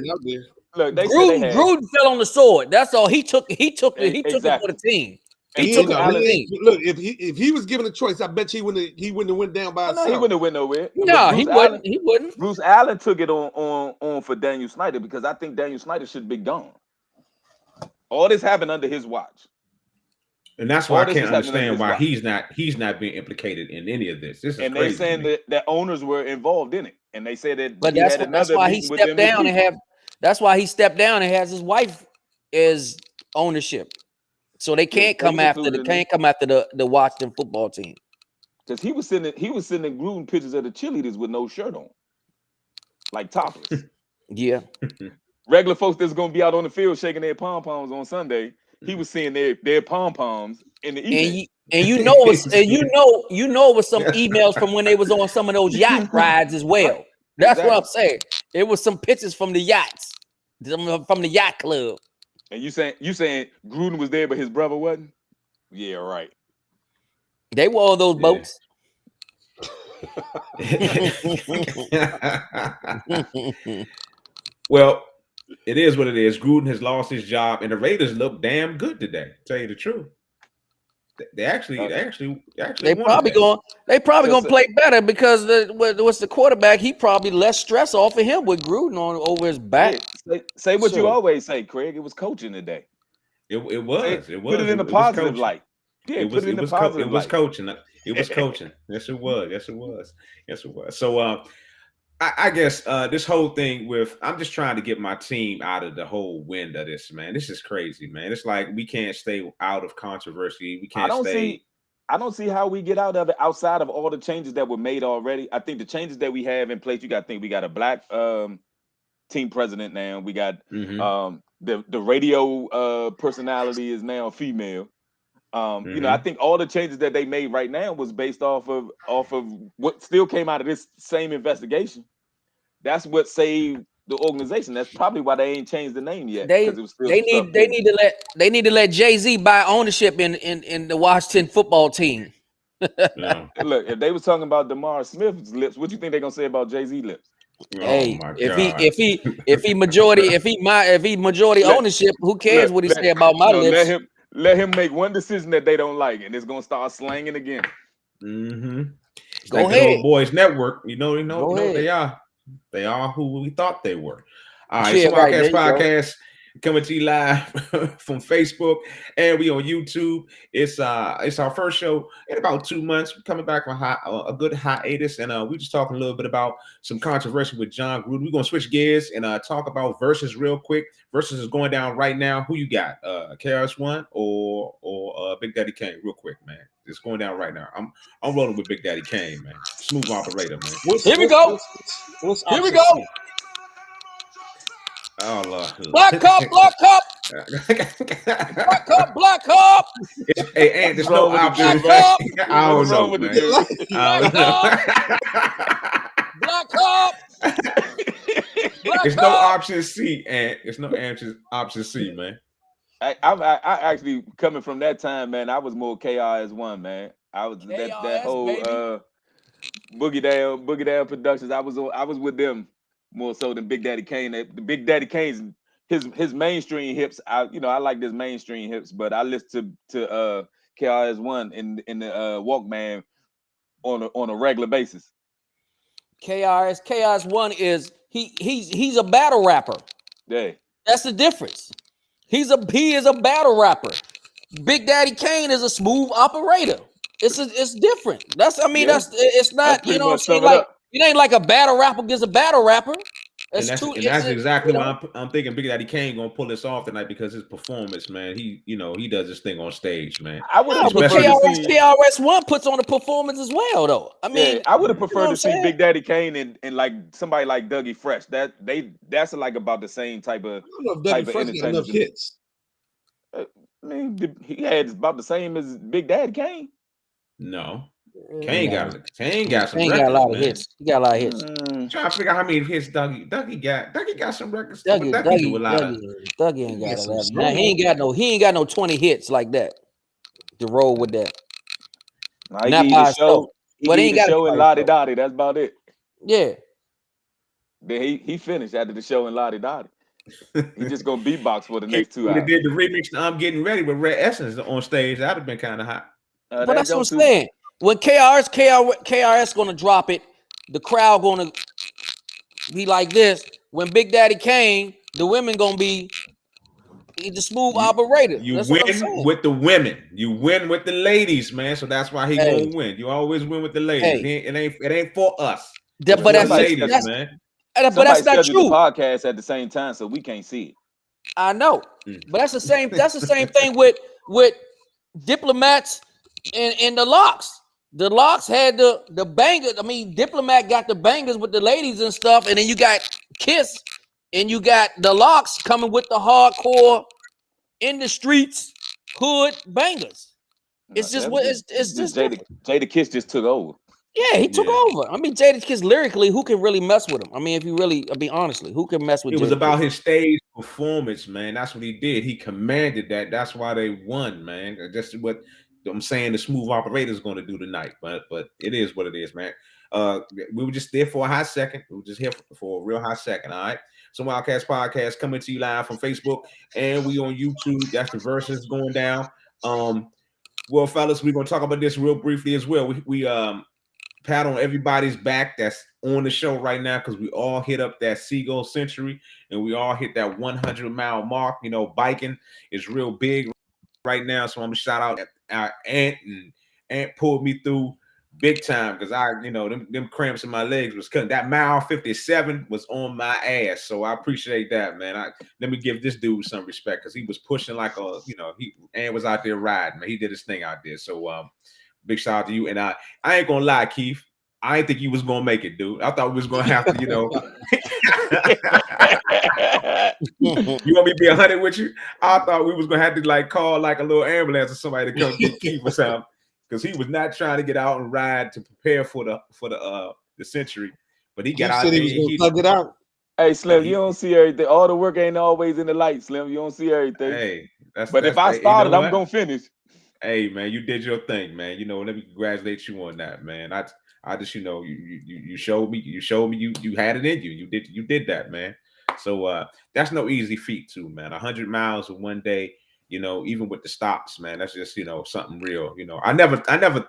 Look, Gruden fell on the sword. That's all. He took it for the team. Look, if he was given a choice, I bet he wouldn't have went down by himself. He wouldn't have went nowhere. No, he wouldn't. Bruce Allen took it on for Daniel Snyder because I think Daniel Snyder should be gone. All this happened under his watch. And that's why I can't understand why he's not being implicated in any of this. This is and crazy they saying that owners were involved in it, and they said that. But that's why he stepped down and have. That's why he stepped down and has his wife as ownership, so they can't come after the Washington football team. Because he was sending Gruden pictures of the cheerleaders with no shirt on, like topless. Yeah, regular folks that's gonna be out on the field shaking their pom poms on Sunday. He was seeing their pom poms in the evening. And you know it was some emails from when they was on some of those yacht rides as well. That's what I'm saying. It was some pictures from the yachts, from the yacht club. And you saying Gruden was there, but his brother wasn't? Yeah, right. They were on those boats. Well, it is what it is. Gruden has lost his job, and the Raiders look damn good today. To tell you the truth, they actually probably gonna play better because the quarterback. He probably less stress off of him with Gruden over his back. Say what you always say, Craig. It was coaching today. It was. Put it in a positive light. Yeah, it was coaching. It was coaching. Yes, it was. So, I guess this whole thing I'm just trying to get my team out of the whole wind of this, man. This is crazy, man. It's like we can't stay out of controversy. We can't I don't see how we get out of it outside of all the changes that were made already. I think the changes that we have in place, you got to think we got a black team president now. We got the radio personality is now female. I think all the changes that they made right now was based off of what still came out of this same investigation. That's what saved the organization. That's probably why they ain't changed the name yet. They need to let Jay-Z buy ownership in the Washington football team. Yeah. Look, if they was talking about DeMar Smith's lips, what you think they're gonna say about Jay-Z lips? Hey, if he majority ownership, who cares what he say about my lips? Let him make one decision that they don't like, and it's gonna start slanging again. Go ahead, the Boys Network. You know they are. They are who we thought they were. All right, podcast coming to you live from Facebook, and we on YouTube. It's our first show in about 2 months. We're coming back from a good hiatus, and we just talking a little bit about some controversy with John Gruden. We're gonna switch gears and talk about Versus real quick. Versus is going down right now. Who you got? KRS-One or Big Daddy Kane? Real quick, man. It's going down right now. I'm rolling with Big Daddy Kane, man. Smooth operator, man. Here we go. Here we go. Oh Lord. Black Cup. Black Cup. Hey, and there's no option. I don't know, man. Black Cup. There's no option C, and there's no option C, man. I actually coming from that time, man. I was more KRS-One, man. I was that whole Boogie Down Productions. I was with them more so than Big Daddy Kane. The Big Daddy Kane's his mainstream hips. I like this mainstream hips, but I listen to KRS-One in the Walkman on a regular basis. KRS-One is he's a battle rapper. Yeah, that's the difference. He is a battle rapper. Big Daddy Kane is a smooth operator. It's different. It's not, you know what I'm saying? Like, it ain't like a battle rapper against a battle rapper. That's exactly why I'm thinking Big Daddy Kane gonna pull this off tonight, because his performance, man. He does this thing on stage, man. I would have preferred to see KRS-One puts on a performance as well, though. I mean, I would have preferred to see Big Daddy Kane and like somebody like Dougie Fresh. That's like about the same type of. I don't know if Dougie Fresh got enough hits. I mean, he had about the same as Big Daddy Kane. No. Kane got some records, got a lot of hits. He got a lot of hits. Trying to figure out how many hits Dougie got. Dougie got some records. Dougie ain't got a lot. Now, he ain't got no 20 hits like that to roll with that. Not by himself. But he ain't got show in Lottie Dottie. That's about it. Yeah. Then he finished after the show in Lottie Dottie. He just gonna beatbox for the next 2 hours. He did the remix to I'm Getting Ready with Red Essence on stage. That'd have been kind of hot. But that's what I'm saying. When KRS gonna drop it, the crowd gonna be like this. When Big Daddy Kane, the women gonna be the smooth operator. You win with the women. You win with the ladies, man. So that's why he gonna win. You always win with the ladies. It ain't for us. But that's not true. The podcast at the same time, so we can't see it. I know, but that's the same. That's the same thing with Diplomats and the Locks. The Locks had the bangers. I mean, Diplomat got the bangers with the ladies and stuff, and then you got Kiss, and you got the Locks coming with the hardcore in the streets hood bangers. It's just what it's just Jada Kiss just took over. Yeah, he took over. I mean, Jada Kiss lyrically, who can really mess with him? I mean, honestly, who can mess with him? It was about his stage performance, man. That's what he did. He commanded that. That's why they won, man. That's what I'm saying the smooth operator is going to do tonight. But it is what it is, man. We were just there for a hot second. We were just here for a real hot second, all right? So Wildcats Podcast coming to you live from Facebook, and we on YouTube. That's the verses going down. Well, fellas, we're going to talk about this real briefly as well. We pat on everybody's back that's on the show right now, because we all hit up that Seagull Century and we all hit that 100-mile mark. You know, biking is real big right now. So I'm gonna shout out our Aunt, and Aunt pulled me through big time, because them cramps in my legs was cutting. That mile 57 was on my ass. So I appreciate that, man. Let me give this dude some respect, because he was pushing like Aunt was out there riding, man. He did his thing out there. So big shout out to you. And I ain't gonna lie, Keith. I didn't think you was gonna make it, dude. I thought we was gonna have to, You want me to be 100 with you? I thought we was gonna have to call a little ambulance or somebody to come get Keith or something, because he was not trying to get out and ride to prepare for the century. But he got out there. He was gonna thug it out. Hey, Slim, you don't see everything. All the work ain't always in the light, Slim. You don't see everything. Hey, but if I started, I'm gonna finish. Hey, man, you did your thing, man. Let me congratulate you on that, man. I just, you showed me you had it in you. You did that, man. So that's no easy feat too, man. 100 miles in one day, even with the stops, man. That's just, something real. I never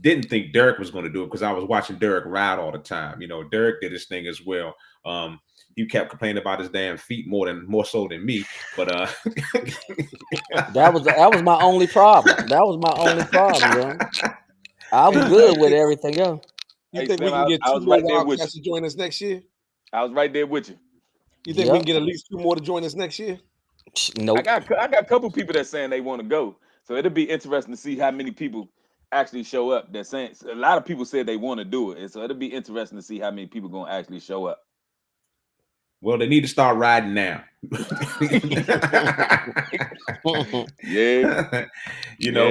didn't think Derek was going to do it, because I was watching Derek ride all the time. Derek did his thing as well. He kept complaining about his damn feet more so than me, but that was my only problem. That was my only problem, bro. I was good with everything else. You think we can get 2 more Wildcats to join us next year? I was right there with you. You think we can get at least 2 more to join us next year? Nope. I got a couple people that's saying they want to go, so it'll be interesting to see how many people actually show up. They're saying a lot of people said they want to do it, and so it'll be interesting to see how many people gonna actually show up. Well, they need to start riding now. Yeah.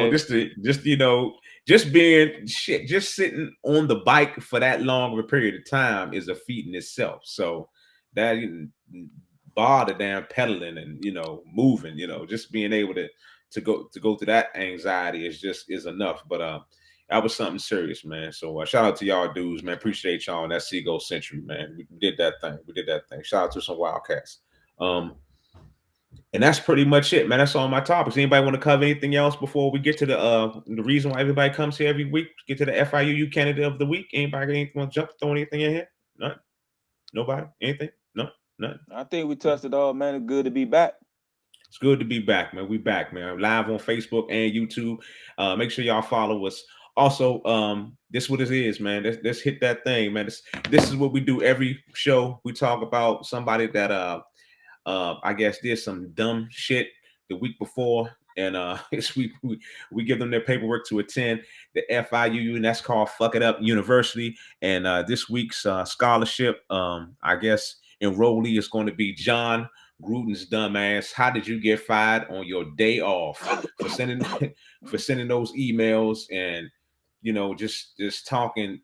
Just sitting on the bike for that long of a period of time is a feat in itself. So that bar the damn pedaling and moving, just being able to go through that anxiety is enough. But that was something serious, man. So shout out to y'all dudes, man. Appreciate y'all on that Seagull Century, man. We did that thing. Shout out to some Wildcats. And that's pretty much it, man. That's all my topics. Anybody want to cover anything else before we get to the reason why everybody comes here every week? Get to the FIU candidate of the week. Anybody want to throw anything in here? None? Nobody? Anything? No? None? I think we touched it all, man. It's good to be back. It's good to be back, man. We back, man. Live on Facebook and YouTube. Make sure y'all follow us. Also, this is what it is, man. Let's hit that thing, man. This is what we do every show. We talk about somebody that I guess did some dumb shit the week before, and this week we give them their paperwork to attend the FIU, and that's called Fuck It Up University. And this week's scholarship, I guess enrollee is going to be John Gruden's dumbass. How did you get fired on your day off for sending those emails and just talking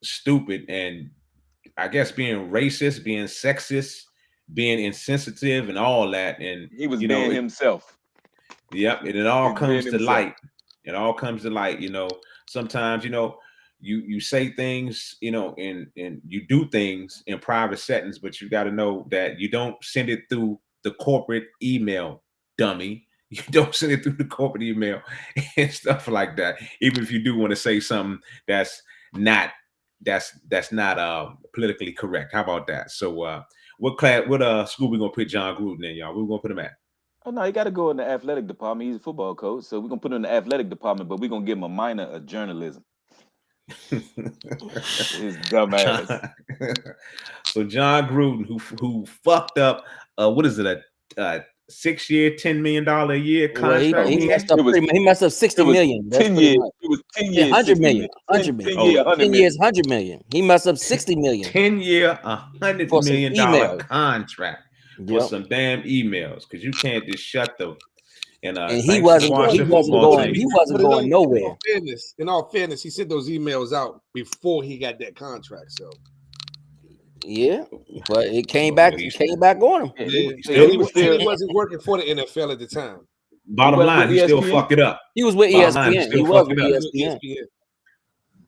stupid, and I guess being racist, being sexist, being insensitive, and all that? And he was being himself. Yep, and it all comes to light. It all comes to light. Sometimes you say things, and you do things in private settings, but you got to know that you don't send it through the corporate email, dummy. You don't send it through the corporate email and stuff like that. Even if you do want to say something that's not politically correct. How about that? So what school we gonna put John Gruden in, y'all? Where we gonna put him at? Oh no, he got to go in the athletic department. He's a football coach, so we're gonna put him in the athletic department, but we're gonna give him a minor of journalism. His dumb ass. So John Gruden, who fucked up, what is it, a 6-year, $10 million a year contract? Well, he messed up. He messed up 60 million. 10 years. It was 10 years. 100 million. 100 million. 10 years, 100 million. He messed up 60 million. 10-year, $100 million contract for some damn emails, because you can't just shut them. And he wasn't going nowhere. In all fairness, he sent those emails out before he got that contract. So yeah, but it came back. It came back on him. He wasn't working for the NFL at the time. Bottom line, he still fucked it up. He was with ESPN. He was with ESPN.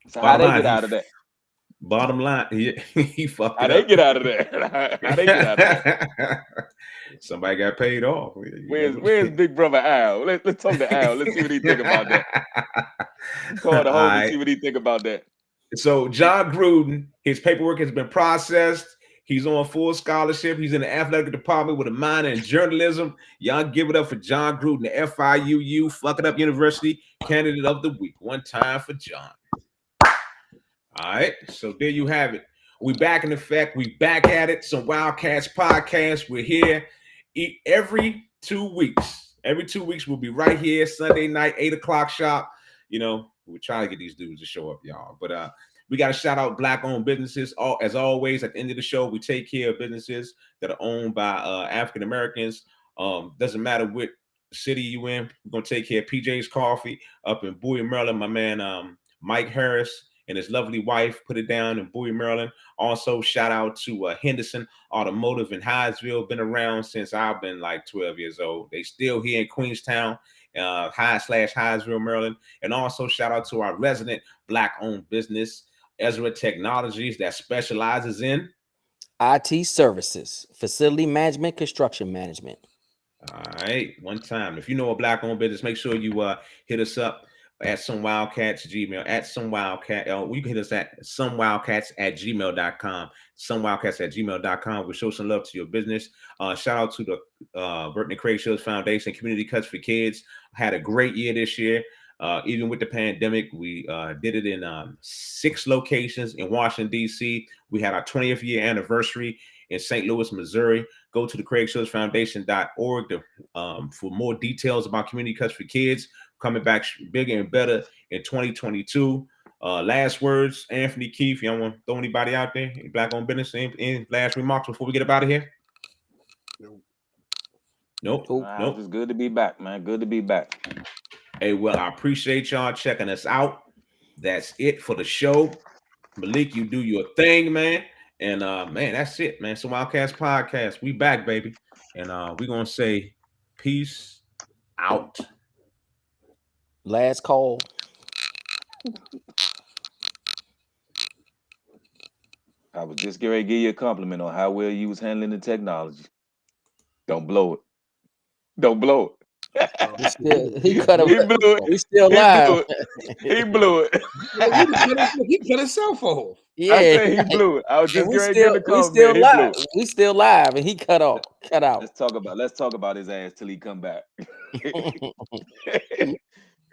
So how they get out of that? Bottom line, he fucked it up. How they get out of that? How they get out of that? Somebody got paid off. Where's Big Brother Al? Let's talk to Al. Let's see what he think about that. Call the home and see what he think about that. So John Gruden, his paperwork has been processed. He's on full scholarship. He's in the athletic department with a minor in journalism. Y'all give it up for John Gruden, the FIU Fuck It Up University candidate of the week. One time for John. All right, so there you have it. We back in effect. We back at it. Some Wildcats podcast. We're here every 2 weeks. Every 2 weeks, we'll be right here Sunday night, 8:00 sharp. We're trying to get these dudes to show up, y'all. But we got to shout out Black-owned businesses. As always, at the end of the show, we take care of businesses that are owned by African Americans. Doesn't matter what city you in. We're gonna take care of PJ's Coffee up in Bowie, Maryland. My man Mike Harris and his lovely wife put it down in Bowie, Maryland. Also, shout out to Henderson Automotive in Hyattsville. Been around since I've been like 12 years old. They still here in Queenstown, /Hyattsville, Maryland. And also shout out to our resident Black-owned business, Ezra Technologies, that specializes in IT services, facility management, construction management. All right, one time. If you know a Black-owned business, make sure you hit us up at some Wildcats Gmail, at some Wildcat. You can hit us at somewildcats@gmail.com. Somewildcats@gmail.com. We'll show some love to your business. Shout out to the Burton and Craig Shields Foundation, Community Cuts for Kids. Had a great year this year. Even with the pandemic, we did it in 6 locations in Washington, D.C. We had our 20th year anniversary in St. Louis, Missouri. Go to the CraigShillsFoundation.org for more details about Community Cuts for Kids. Coming back bigger and better in 2022. Last words, Anthony, Keith. Y'all want to throw anybody out there? Any Black-owned business? Any last remarks before we get up out of here? Nope. It's good to be back, man. Good to be back. Hey, well, I appreciate y'all checking us out. That's it for the show. Malik, you do your thing, man. And man, that's it, man. So Wildcats podcast. We back, baby. And we're gonna say peace out. Last call. I was just getting ready to give you a compliment on how well you was handling the technology. Don't blow it. Don't blow it. He cut him. He blew it. We still He live. blew it. He blew it. He cut himself off. Yeah, I said he blew it. I was just we getting ready to give the still compliment. He blew live. it. We still live, and he cut out. Let's talk about his ass till he come back.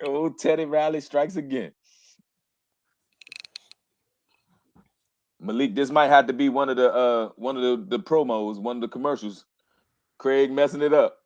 Oh, Teddy Riley strikes again. Malik, this might have to be one of the promos, one of the commercials. Craig messing it up.